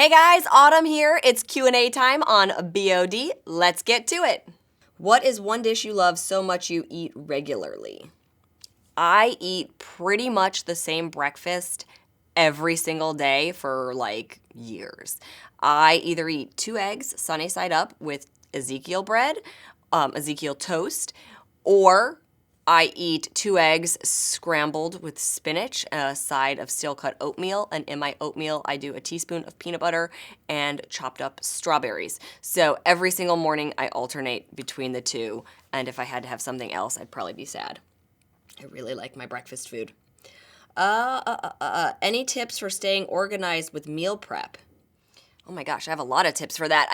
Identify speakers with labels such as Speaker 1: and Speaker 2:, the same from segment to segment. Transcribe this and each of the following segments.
Speaker 1: Hey guys, Autumn here. It's Q&A time on BOD. Let's get to it. What is one dish you love so much you eat regularly? I eat pretty much the same breakfast every single day for like years. I either eat 2 eggs sunny side up with Ezekiel bread, Ezekiel toast, or I eat 2 eggs scrambled with spinach, a side of steel-cut oatmeal, and in my oatmeal I do a teaspoon of peanut butter and chopped up strawberries. So every single morning I alternate between the two, and if I had to have something else, I'd probably be sad. I really like my breakfast food. Any tips for staying organized with meal prep? Oh my gosh, I have a lot of tips for that.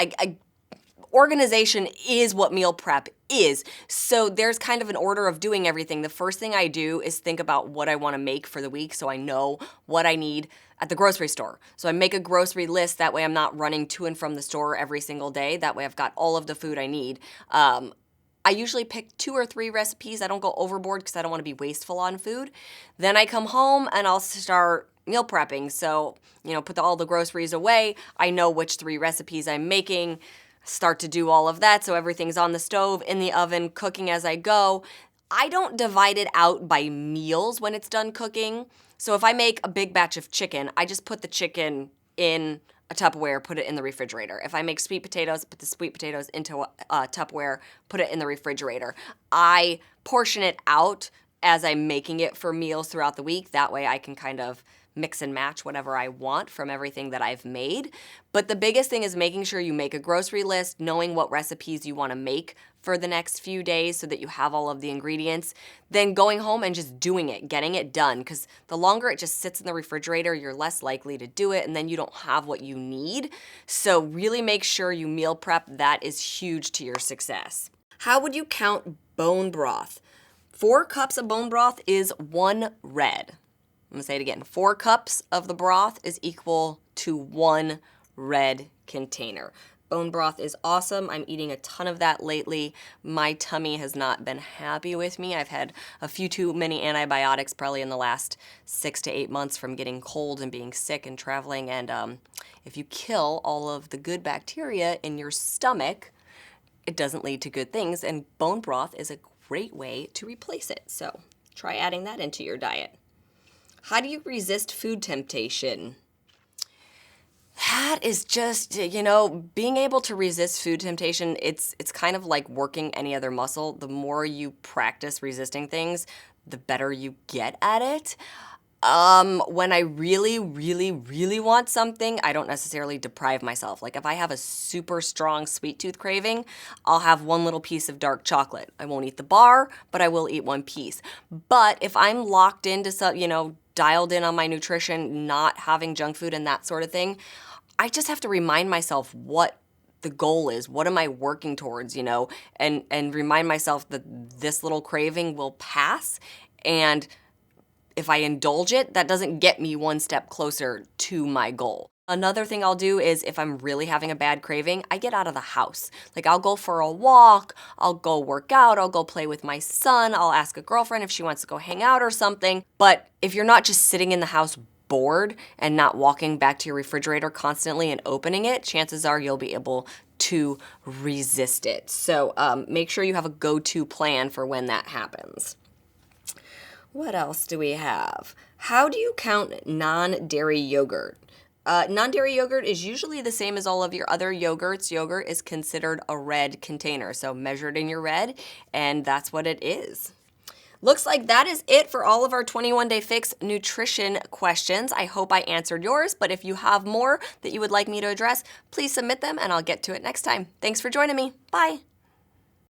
Speaker 1: Organization is what meal prep is. So there's kind of an order of doing everything. The first thing I do is think about what I want to make for the week so I know what I need at the grocery store. So I make a grocery list. That way I'm not running to and from the store every single day. That way I've got all of the food I need. I usually pick 2 or 3 recipes. I don't go overboard because I don't want to be wasteful on food. Then I come home and I'll start meal prepping. So, put all the groceries away. I know which 3 recipes I'm making. Start to do all of that so everything's on the stove, in the oven, cooking as I go. I don't divide it out by meals when it's done cooking. So if I make a big batch of chicken, I just put the chicken in a Tupperware, put it in the refrigerator. If I make sweet potatoes, put the sweet potatoes into a Tupperware, put it in the refrigerator. I portion it out as I'm making it for meals throughout the week. That way I can kind of mix and match whatever I want from everything that I've made. But the biggest thing is making sure you make a grocery list, knowing what recipes you want to make for the next few days so that you have all of the ingredients. Then going home and just doing it, getting it done. Because the longer it just sits in the refrigerator, you're less likely to do it, and then you don't have what you need. So really make sure you meal prep. That is huge to your success. How would you count bone broth? 4 cups of bone broth is 1 red. I'm gonna say it again. 4 cups of the broth is equal to 1 red container. Bone broth is awesome. I'm eating a ton of that lately. My tummy has not been happy with me. I've had a few too many antibiotics probably in the last 6 to 8 months from getting cold and being sick and traveling. And if you kill all of the good bacteria in your stomach, it doesn't lead to good things. And bone broth is a great way to replace it. So try adding that into your diet. How do you resist food temptation? That is just, being able to resist food temptation, it's kind of like working any other muscle. The more you practice resisting things, the better you get at it. When I really, really, really want something, I don't necessarily deprive myself. Like if I have a super strong sweet tooth craving, I'll have 1 little piece of dark chocolate. I won't eat the bar, but I will eat 1 piece. But if I'm locked into some, dialed in on my nutrition, not having junk food and that sort of thing, I just have to remind myself what the goal is. What am I working towards, and remind myself that this little craving will pass. And if I indulge it, that doesn't get me 1 step closer to my goal. Another thing I'll do is if I'm really having a bad craving, I get out of the house. Like I'll go for a walk, I'll go work out, I'll go play with my son, I'll ask a girlfriend if she wants to go hang out or something. But if you're not just sitting in the house bored and not walking back to your refrigerator constantly and opening it, chances are you'll be able to resist it. So make sure you have a go-to plan for when that happens. What else do we have? How do you count non-dairy yogurt? Non-dairy yogurt is usually the same as all of your other yogurts. Yogurt is considered a red container, so measured in your red, and that's what it is. Looks like that is it for all of our 21-Day Fix nutrition questions. I hope I answered yours, but if you have more that you would like me to address, please submit them and I'll get to it next time. Thanks for joining me. Bye.